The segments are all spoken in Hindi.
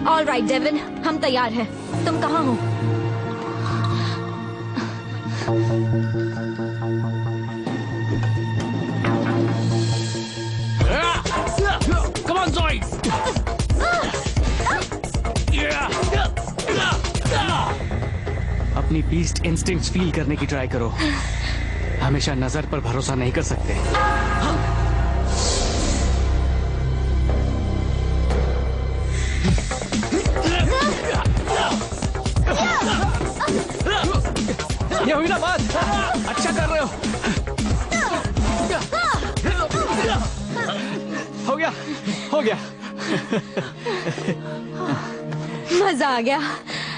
ऑल राइट डेविन, हम तैयार हैं। तुम कहाँ हो? Come on, Zoe! अपनी बीस्ट इंस्टिंक्ट्स फील करने की ट्राई करो। हमेशा नजर पर भरोसा नहीं कर सकते। ये हुई ना बात? अच्छा कर रहे हो। हो गया, हो गया। मजा आ गया।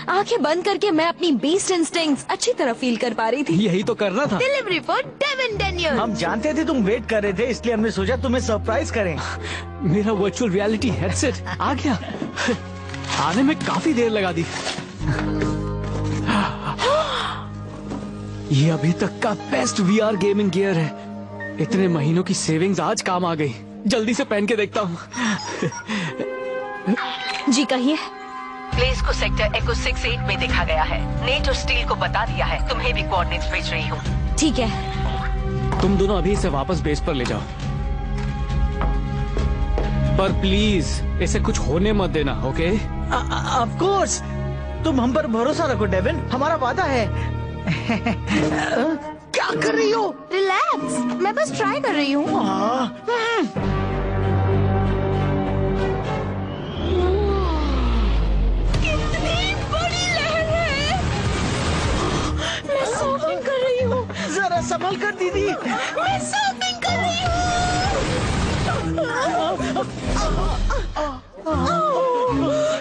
आंखें बंद करके मैं अपनी बीस्ट इंस्टिंक्ट्स अच्छी तरह फील कर पा रही थी। यही तो करना था। Delivery for Devin Daniel. हम जानते थे तुम वेट कर रहे थे, इसलिए हमने सोचा तुम्हें सरप्राइज करें। मेरा वर्चुअल रियलिटी हेडसेट आ गया। आने में काफी देर लगा दी। ये अभी तक का बेस्ट वीआर गेमिंग गियर है। इतने महीनों की सेविंग्स आज काम आ गई। जल्दी से पहन के देखता हूँ। जी कहिए। प्लेस को सेक्टर एको 68 में देखा गया है। नेट और स्टील को बता दिया है, तुम्हें भी कोऑर्डिनेट्स भेज रही हूँ। ठीक है। तुम दोनों अभी इसे वापस बेस पर ले जाओ, पर प्लीज इसे कुछ होने मत देना, ओके? ऑफ कोर्स, तुम हम पर भरोसा रखो डेविन, हमारा वादा है। क्या कर रही हो? रिलैक्स, मैं बस ट्राई कर रही हूँ। कितनी बड़ी लहर है। मैं सर्फिंग कर रही हूँ। जरा संभल कर दीदी। मैं सर्फिंग कर रही हूँ।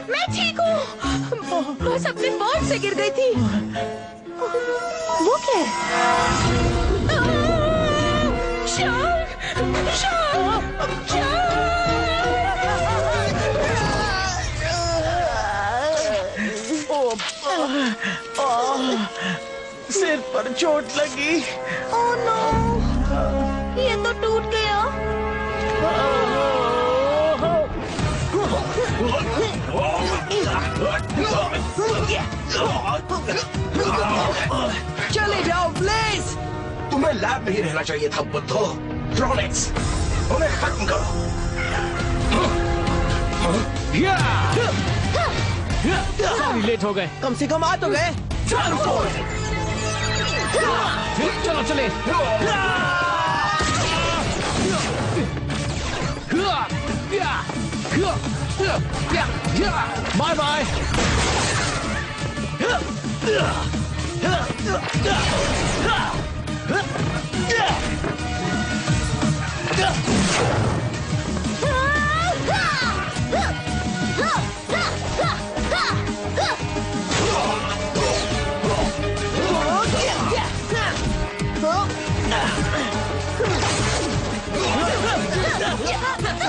मैं ठीक हूँ, बस अपने बोर्ड से गिर गई थी। वो क्या है? शार्क! शार्क! सिर पर चोट लगी। ओह नो, ये तो टूट गया। चले जाओ ब्लेज। तुम्हें लैब में ही रहना चाहिए था बुद्धो। ट्रॉनिक्स, उन्हें खत्म करो। सॉरी, लेट हो गए। कम से कम आ तो गए। चलो चले। Bye bye.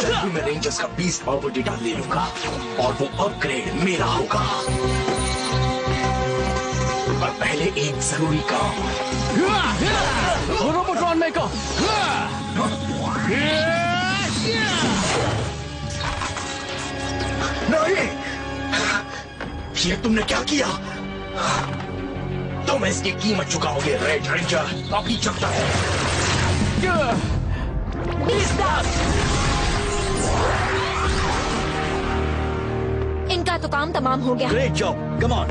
जल्दी मैं रेंजर्स का 20 पावर डेटा ले लूंगा और वो अपग्रेड मेरा होगा। पर पहले एक जरूरी काम। रोबोट्रॉन मेकर। नहीं, ये तुमने क्या किया? तुम इसकी कीमत चुकाओगे रेड रेंजर। अभी चलता है। इनका तो काम तमाम हो गया। Great job, come on.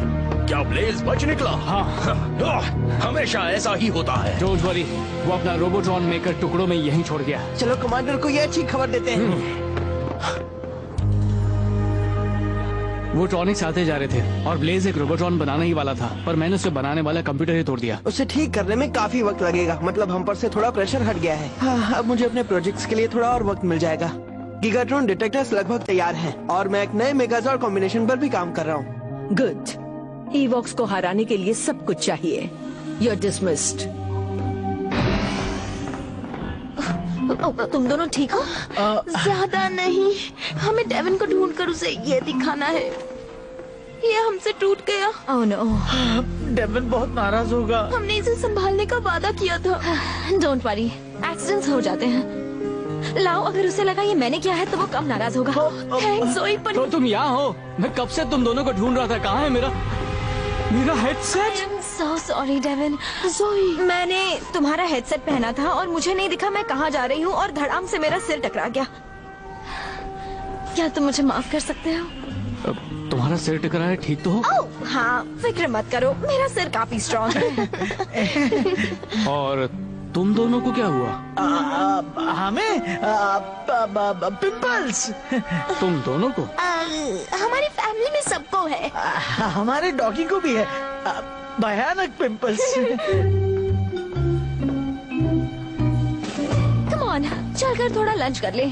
क्या ब्लेज बच निकला? हाँ, हमेशा ऐसा ही होता है। डोंट वरी, वो अपना रोबोट्रॉन मेकर टुकड़ों में यहीं छोड़ गया। चलो कमांडर को ये अच्छी खबर देते हैं। वो ट्रॉनिक्स आते जा रहे थे और ब्लेज एक रोबोट्रॉन बनाने ही वाला था, पर मैंने उसे बनाने वाला कंप्यूटर ही तोड़ दिया। उसे ठीक करने में काफी वक्त लगेगा, मतलब हम पर से थोड़ा प्रेशर हट गया है। हाँ, अब मुझे अपने प्रोजेक्ट्स के लिए थोड़ा और वक्त मिल जाएगा। गीगाट्रॉन डिटेक्टर्स लगभग तैयार हैं और मैं एक नए मेगाजॉर्ड कॉम्बिनेशन पर भी काम कर रहा हूँ। गुड। ईवॉक्स को हराने के लिए सब कुछ चाहिए। You're dismissed। तुम दोनों ठीक हो? ज्यादा नहीं, हमें डेविन को ढूंढकर उसे ये दिखाना है। ये हमसे टूट गया। ओह नो, डेविन बहुत नाराज होगा। हमने इसे संभालने का वादा किया था। डोंट वरी, एक्सीडेंट्स हो जाते हैं। लाओ, अगर उसे लगा ये मैंने किया है तो वो कम नाराज होगा। थैंक्स जोई, पर तो तुम यहाँ हो? मैं कब से तुम दोनों को ढूंढ रहा था। कहाँ है मेरा हेडसेट? So sorry Devine. जोई, मैंने तुम्हारा हेडसेट पहना था और मुझे नहीं दिखा मैं कहाँ जा रही हूँ और धड़ाम से मेरा सिर टकरा गया। क्या तुम मुझे माफ कर सकते हो? तुम्हारा सिर टकरा है, ठीक तो हो? ओह हाँ, फिक्र मत करो, मेरा सिर काफी स्ट्रॉन्ग है। और तुम दोनों को क्या हुआ? हमें पिंपल्स। तुम दोनों को? हमारी फैमिली में सबको है। हमारे डॉगी को भी है भयानक पिंपल्स। कम ऑन, चलकर थोड़ा लंच कर ले।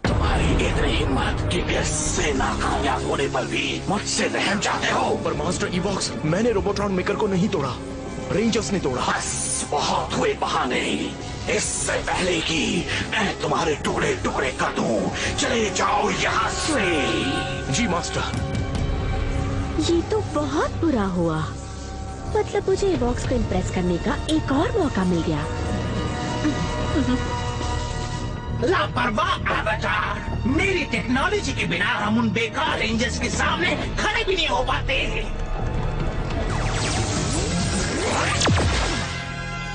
तुम्हारी इतनी हिम्मत कि इससे नाकामयाब होने पर भी मुझसे रहम चाहते हो। पर मास्टर इवॉक्स, मैंने रोबोट्रॉन मेकर को नहीं तोड़ा, रेंजर्स ने तोड़ा। बस बहुत हुए बहाने। इससे पहले कि मैं तुम्हारे टुकड़े टुकड़े कर दूं, चले जाओ यहाँ से। जी मास्टर। ये तो बहुत बुरा हुआ। मतलब मुझे इवॉक्स को इम्प्रेस करने का एक और मौका मिल गया। लापरवाह एवेटार, मेरी टेक्नोलॉजी के बिना हम उन बेकार रेंजर्स के सामने खड़े भी नहीं हो पाते।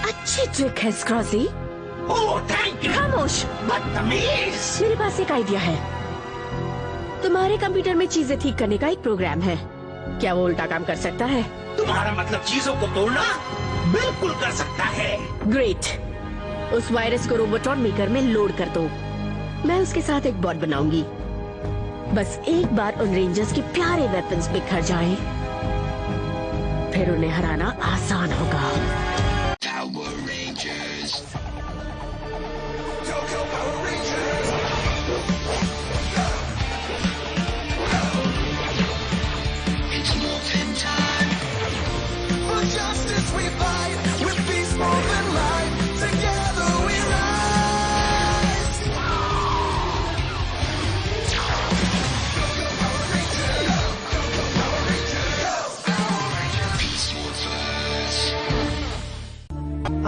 अच्छी ट्रिक है स्क्रॉजी। Oh thank you. खामोश। बदतमीज। मेरे पास एक आइडिया है। तुम्हारे कंप्यूटर में चीजें ठीक करने का एक प्रोग्राम है। क्या वो उल्टा काम कर सकता है? तुम्हारा मतलब चीजों को तोड़ना? बिल्कुल कर सकता है। ग्रेट। उस वायरस को रोबोट्रॉन मेकर में लोड कर दो। मैं उसके साथ एक बॉट बनाऊंगी। बस एक बार उन रेंजर्स के प्यारे वेपन्स बिखर जाएं, फिर उन्हें हराना आसान होगा।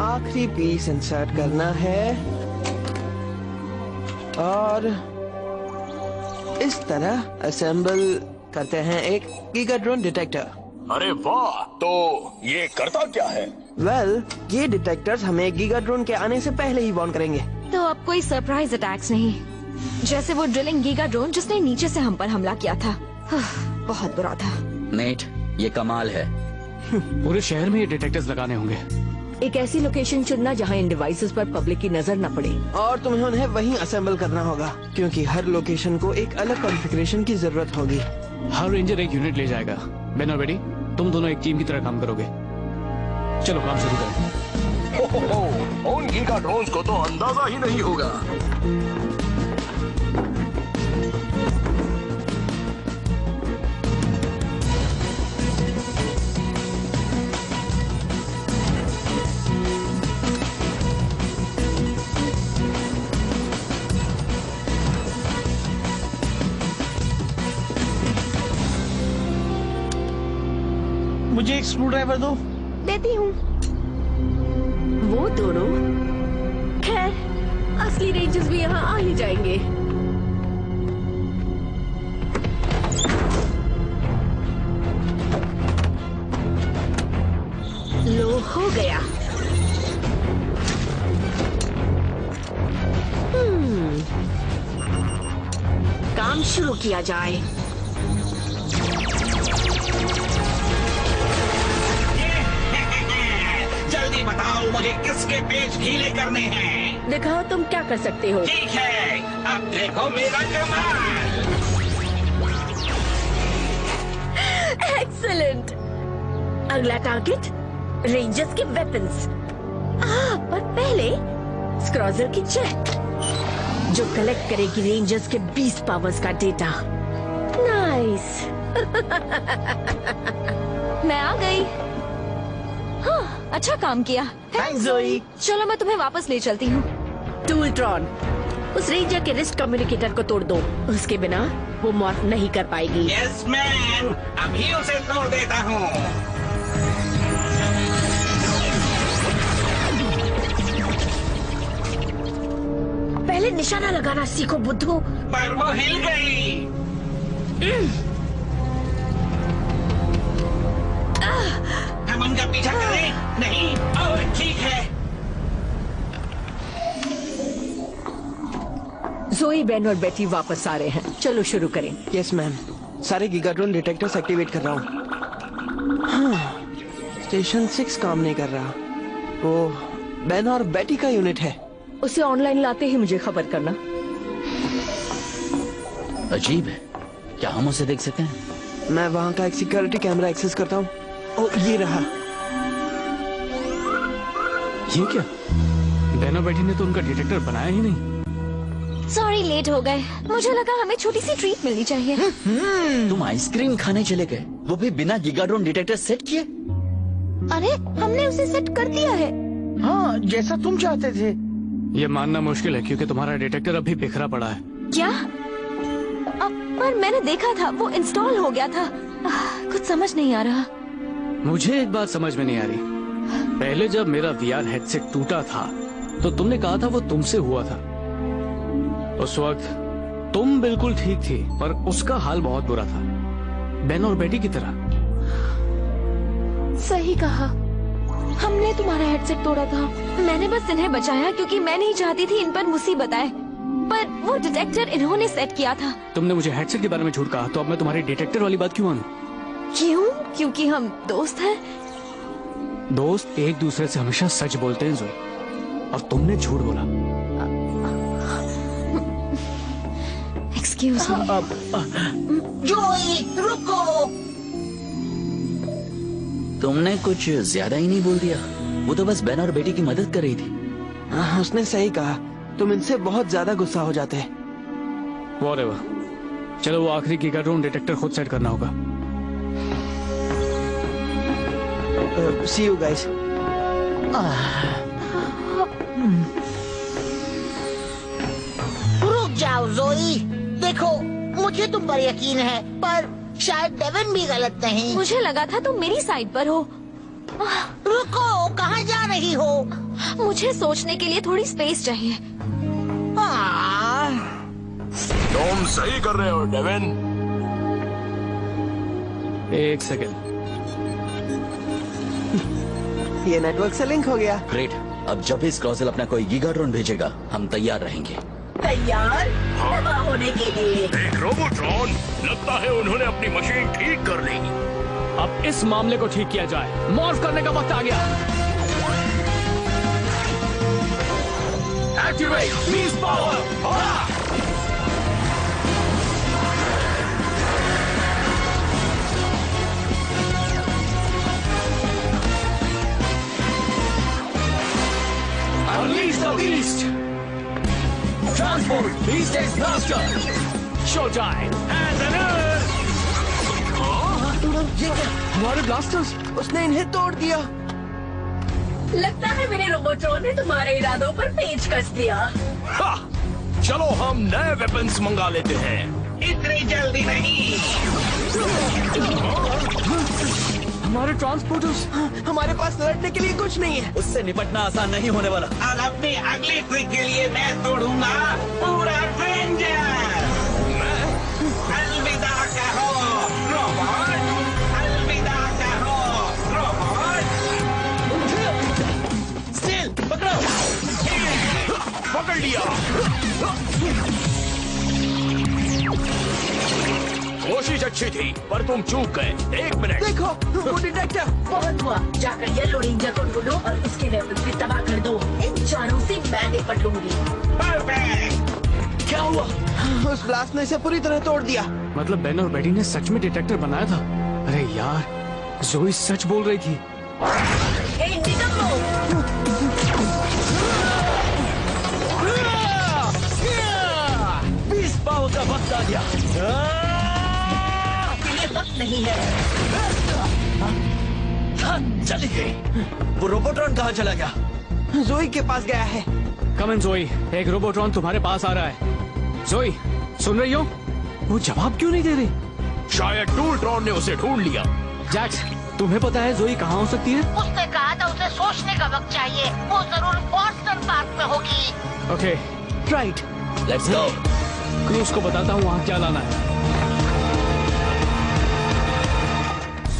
आखिरी पीस इंसर्ट करना है और इस तरह असेंबल करते हैं एक गीगाट्रॉन डिटेक्टर। अरे वाह, तो ये करता क्या है? वेल, ये डिटेक्टर्स हमें गीगाट्रॉन के आने से पहले ही वार्न करेंगे। तो अब कोई सरप्राइज अटैक्स नहीं, जैसे वो ड्रिलिंग गीगा ड्रोन जिसने नीचे से हम पर हमला किया था। बहुत बुरा था। नेट, ये कमाल है। पूरे शहर में ये डिटेक्टर्स लगाने होंगे। एक ऐसी लोकेशन चुनना जहां इन डिवाइसेस पर पब्लिक की नजर न पड़े। और तुम्हें उन्हें वहीं असेंबल करना होगा, क्योंकि हर लोकेशन को एक अलग कॉन्फ़िगरेशन की जरूरत होगी। हर रेंजर एक यूनिट ले जाएगा। बेन और बेटी, तुम दोनों एक टीम की तरह काम करोगे। चलो काम शुरू करें। उन गीगा ड्रोन्स को तो अंदाजा ही नहीं होगा। मुझे एक स्क्रू ड्राइवर दो। देती हूँ। वो दोनों, खैर असली रेंजर्स भी यहाँ आ ही जाएंगे। लो, हो गया। काम शुरू किया जाए। जल्दी बताओ मुझे किसके पेज गीले करने हैं। दिखाओ तुम क्या कर सकते हो। ठीक है, अब देखो मेरा कमाल। एक्सीलेंट। अगला टारगेट रेंजर्स के वेपन्स। पर पहले स्क्रॉजर की चेक, जो कलेक्ट करेगी रेंजर्स के 20 पावर्स का डेटा। नाइस। मैं आ गई। हाँ, अच्छा काम किया। थैंक्स जोई। चलो मैं तुम्हें वापस ले चलती हूँ। टूलट्रॉन, उस रेंजर के रिस्ट कम्युनिकेटर को तोड़ दो। उसके बिना वो मॉर्फ नहीं कर पाएगी। यस मैम, अभी उसे तोड़ देता हूँ। पहले निशाना लगाना सीखो बुद्धू। पर वो हिल गई। हम उनका पीछा करें? नहीं, अब ठीक है। जोई, बेन और बेटी वापस आ रहे हैं। चलो शुरू करें। यस मैम, सारे गीगाट्रॉन डिटेक्टर्स एक्टिवेट कर रहा हूँ। हाँ, स्टेशन 6 काम नहीं कर रहा। वो बेन और बेटी का यूनिट है। उसे ऑनलाइन लाते ही मुझे खबर करना। अजीब है, क्या हम उसे देख सकते हैं? मैं वहाँ का एक सिक्योरिटी कैमरा एक्सेस करता हूँ। ओ, ये रहा। ये क्या? बेन और बेटी ने तो उनका डिटेक्टर बनाया ही नहीं। सॉरी, लेट हो गए। मुझे लगा हमें छोटी सी ट्रीट मिलनी चाहिए। तुम आइसक्रीम खाने चले गए, वो भी बिना गीगाट्रॉन डिटेक्टर सेट किए? अरे, हमने उसे सेट कर दिया है। हाँ, जैसा तुम चाहते थे। ये मानना मुश्किल है क्योंकि तुम्हारा डिटेक्टर अभी बिखरा पड़ा है। क्या? पर मैंने देखा था, वो इंस्टॉल हो गया था। कुछ समझ नहीं आ रहा। मुझे एक बात समझ में नहीं आ रही। पहले जब मेरा VR हेडसेट टूटा था तो तुमने कहा था वो तुमसे हुआ था। उस वक्त तुम बिल्कुल ठीक थी, पर उसका हाल बहुत बुरा था, बेन और बेटी की तरह। सही कहा, हमने तुम्हारा हेडसेट तोड़ा था। मैंने बस इन्हें बचाया क्योंकि मैं नहीं चाहती थी इन पर मुसीबत आए। पर वो डिटेक्टर इन्होंने सेट किया था। तुमने मुझे हेडसेट के बारे में झूठ कहा, तो अब मैं तुम्हारी डिटेक्टर वाली बात क्यों मानूं? क्यों? क्योंकि हम दोस्त हैं। दोस्त एक दूसरे से हमेशा सच बोलते हैं जोई, और तुमने झूठ बोला। Excuse me. जोई, रुको। तुमने कुछ ज्यादा ही नहीं बोल दिया? वो तो बस बेन और बेटी की मदद कर रही थी। उसने सही कहा, तुम इनसे बहुत ज्यादा गुस्सा हो जाते हैं। व्हाटएवर। चलो, वो आखिरी गीगाट्रॉन डिटेक्टर खुद सेट करना होगा। सी यू गाइस। रुक जाओ जोई, देखो मुझे तुम पर यकीन है, पर शायद डेविन भी गलत नहीं। मुझे लगा था तुम मेरी साइड पर हो। रुको, कहाँ जा रही हो? मुझे सोचने के लिए थोड़ी स्पेस चाहिए। तुम सही कर रहे हो डेविन। एक सेकेंड। ये नेटवर्क से लिंक हो गया। ग्रेट। अब जब भी स्क्रॉजल अपना कोई गीगाट्रॉन भेजेगा, हम तैयार रहेंगे। तैयार होने के लिए। एक रोबोट्रॉन, लगता है उन्होंने अपनी मशीन ठीक कर ली। अब इस मामले को ठीक किया जाए। मॉर्फ करने का वक्त आ गया। Activate beast power. Unleash the beast! Transport Beast X Blaster! Showtime! And an हमारे ब्लास्टर्स, उसने इन्हें तोड़ दिया। लगता है मेरे रोबोट्रॉन ने तुम्हारे इरादों पर पेच कस दिया। चलो हम नए वेपन्स मंगा लेते हैं। इतनी जल्दी नहीं। हमारे ट्रांसपोर्टर्स। हमारे पास लड़ने के लिए कुछ नहीं है। उससे निपटना आसान नहीं होने वाला। और अपनी अगली ट्रिक के लिए मैं तोड़ूंगा पूरा रेंजर। अलविदा कहो रोबोट, अलविदा कहो रोबोट। स्टील पकड़ो। पकड़ लिया। कोशिश अच्छी थी, पर तुम चूक गए। 1 मिनट। देखो, वो डिटेक्टर। बहुत हुआ, जाकर येलो रेंजर को ढूंढो और उसके वेपन्स भी तबाह कर दो। इन चारों से मैं निपट लूंगी। परफेक्ट। क्या हुआ? उस ब्लास्ट ने इसे पूरी तरह तोड़ दिया। मतलब बेन और बेटी ने सच में डिटेक्टर बनाया था? अरे यार, जोई सच बोल रही थी। बीस्ट पावर का वक्त आ गया। वक्त नहीं है। चली गई। वो रोबोट्रॉन कहाँ चला गया? जोई के पास गया है। कम इन जोई, एक रोबोट्रॉन तुम्हारे पास आ रहा है। जोई, सुन रही हो? वो जवाब क्यों नहीं दे रही? शायद टूलट्रॉन ने उसे ढूंढ लिया। जैक्स, तुम्हें पता है जोई कहाँ हो सकती है? उसने कहा था उसे सोचने का वक्त चाहिए। वो जरूर बॉस्टन पार्क में होगी। Okay, right. Let's go. Cruise को बताता हूँ वहाँ क्या लाना है।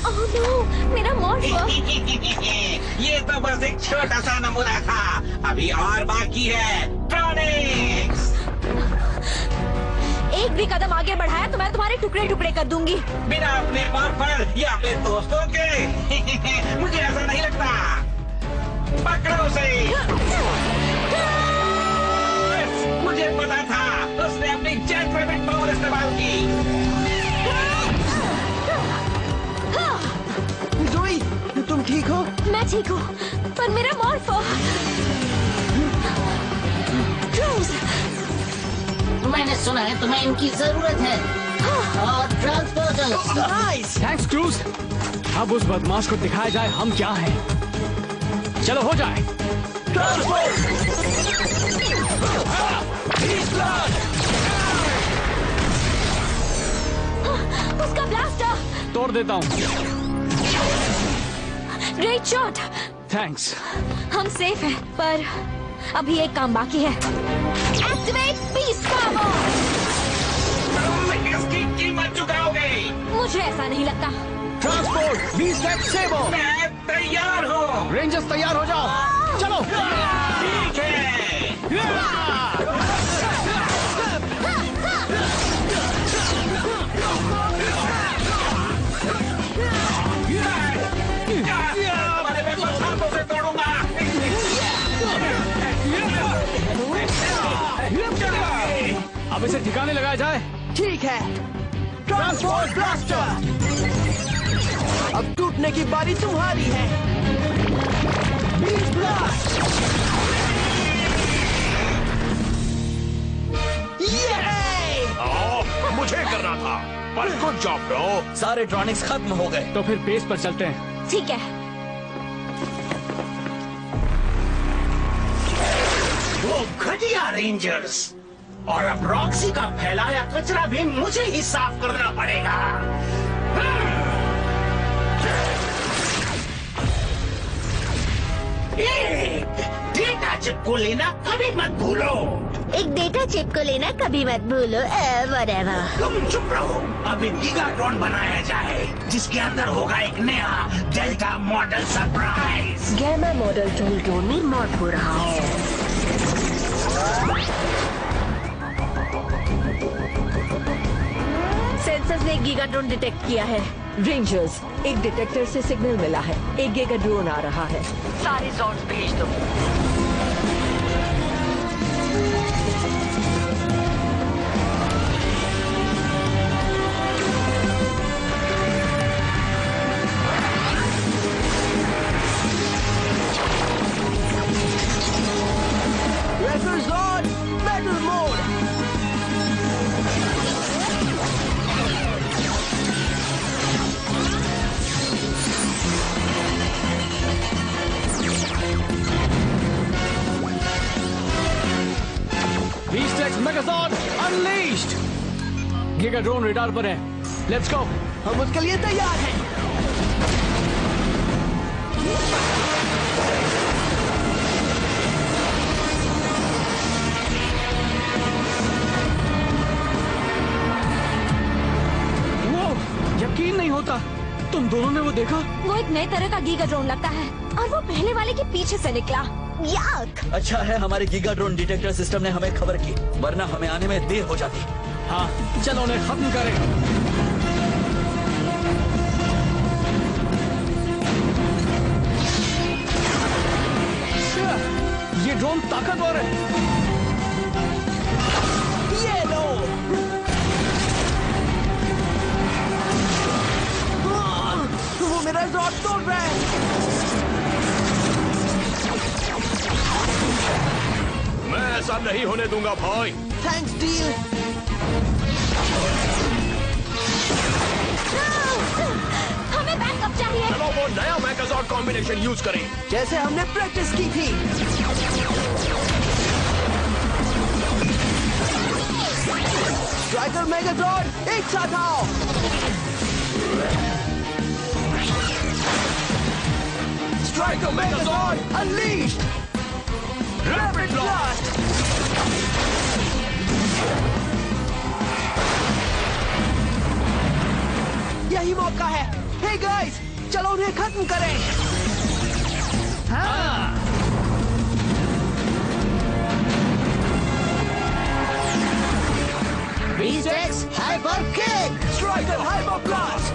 ओह नो, मेरा मॉर्फ। ये तो बस एक छोटा सा नमूना था, अभी और बाकी है। ट्रॉनिक्स! एक भी कदम आगे बढ़ाया तो मैं तुम्हारे टुकड़े टुकड़े कर दूंगी। बिना अपने मॉर्फर या अपने दोस्तों के मुझे ऐसा नहीं लगता। पकड़ो उसे। मुझे पता था उसने अपनी जेट रैबिट पावर इस्तेमाल की। जोई, तुम ठीक हो? मैं ठीक हूँ, पर मेरा मॉर्फ। क्रूज, मैंने सुना है तुम्हें इनकी जरूरत है। और ट्रांसपोर्टर्स। नाइस। Thanks cruise. अब उस बदमाश को दिखाया जाए हम क्या हैं। चलो हो जाए। उसका ब्लास्टर तोड़ देता हूँ। Great shot. थैंक्स। हम सेफ हैं, पर अभी एक काम बाकी है। Activate beast power. तुम इसकी कीमत चुकाओगे। मुझे ऐसा नहीं लगता। ट्रांसपोर्ट बीस्ट एक्स सेबो। मैं तैयार हूँ। रेंजर्स तैयार हो जाओ। चलो। ठीक है। तुम्हारे वेपन्स हाथों से तोड़ूंगा। अब इसे ठिकाने लगाया जाए। ठीक है। Transport blaster. अब टूटने की बारी तुम्हारी है। Beast blast. मुझे करना था, पर गुड जॉब ब्रो। सारे ट्रॉनिक्स खत्म हो गए। तो फिर बेस पर चलते हैं। ठीक है। वो घटिया रेंजर्स, और अब रॉक्सी का फैलाया कचरा भी मुझे ही साफ करना पड़ेगा। डेटा चिप को लेना कभी मत भूलो। एक डेटा चिप को लेना कभी मत भूलो। whatever। तुम चुप रहो। अब एक गीगाट्रॉन बनाया जाए जिसके अंदर होगा एक नया delta model surprise. Gamma model tool में मॉड हो रहा है। सेंसर्स ने एक गीगाड्रोन डिटेक्ट किया है। रेंजर्स, एक डिटेक्टर से सिग्नल मिला है। एक गीगाड्रोन आ रहा है। सारे जॉन्स भेज दो। Records on battle mode. Beast X megazord unleashed. Gigadrone radar पर है। Let's go. हम उसके लिए तैयार हैं। वो यकीन नहीं होता, तुम दोनों ने वो देखा? वो एक नए तरह का गीगाड्रोन लगता है, और वो पहले वाले के पीछे से निकला। याक! अच्छा है हमारे गीगाड्रोन डिटेक्टर सिस्टम ने हमें खबर की, वरना हमें आने में देर हो जाती। हाँ, चलो उन्हें खत्म करें। ये ड्रोन ताकतवर है। ये लो। वो मेरा रॉड तोड़ रहा है। मैं ऐसा नहीं होने दूंगा भाई। Thanks deal. हमें बैकअप चाहिए। चलो वो नया मैगाजॉर्ड कॉम्बिनेशन यूज करें। जैसे हमने प्रैक्टिस की थी। स्ट्राइकर मेगाजॉर्ड एक साथ आओ। Striker megazord unleashed. Rapid blast. यही मौका है। हे गाइस, चलो उन्हें खत्म करें। Beast x hyper kick, striker hyper blast.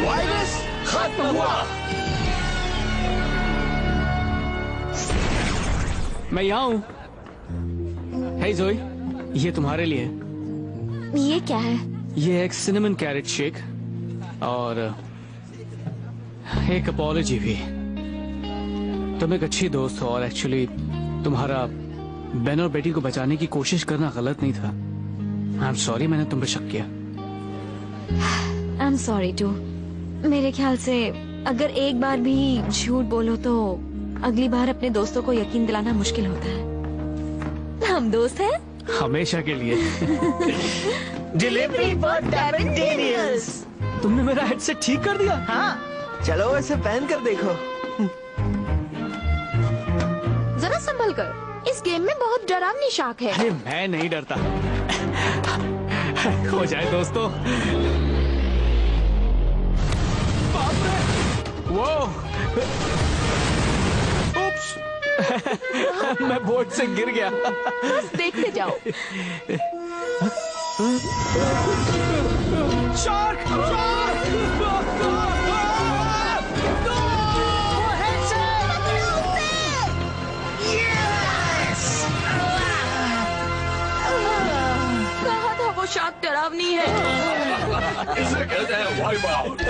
Virus खत्म हुआ। मैं यहाँ हूँ। हे जोई, ये तुम्हारे लिए। ये क्या है? ये एक सिनेमन कैरेट शेक और एक अपॉलॉजी भी। तुम एक अच्छी दोस्त हो और एक्चुअली तुम्हारा बेन और बेटी को बचाने की कोशिश करना गलत नहीं था। आई एम सॉरी, मैंने तुम पे शक किया। I am sorry too. मेरे ख्याल से अगर एक बार भी झूठ बोलो तो अगली बार अपने दोस्तों को यकीन दिलाना मुश्किल होता है। हम दोस्त हैं हमेशा के लिए। Delivery for Devin Daniels. तुमने मेरा हेडसेट ठीक कर दिया? हाँ, चलो इसे पहन कर देखो। जरा संभल कर, इस गेम में बहुत डरावनी शाख है। अरे मैं नहीं डरता। हो जाए दोस्तों। वो उप्स। मैं बोट से गिर गया। बस देखते जाओ। शार्क! कहा था वो शार्क डरावनी है। इसे कहते हैं वाइप आउट।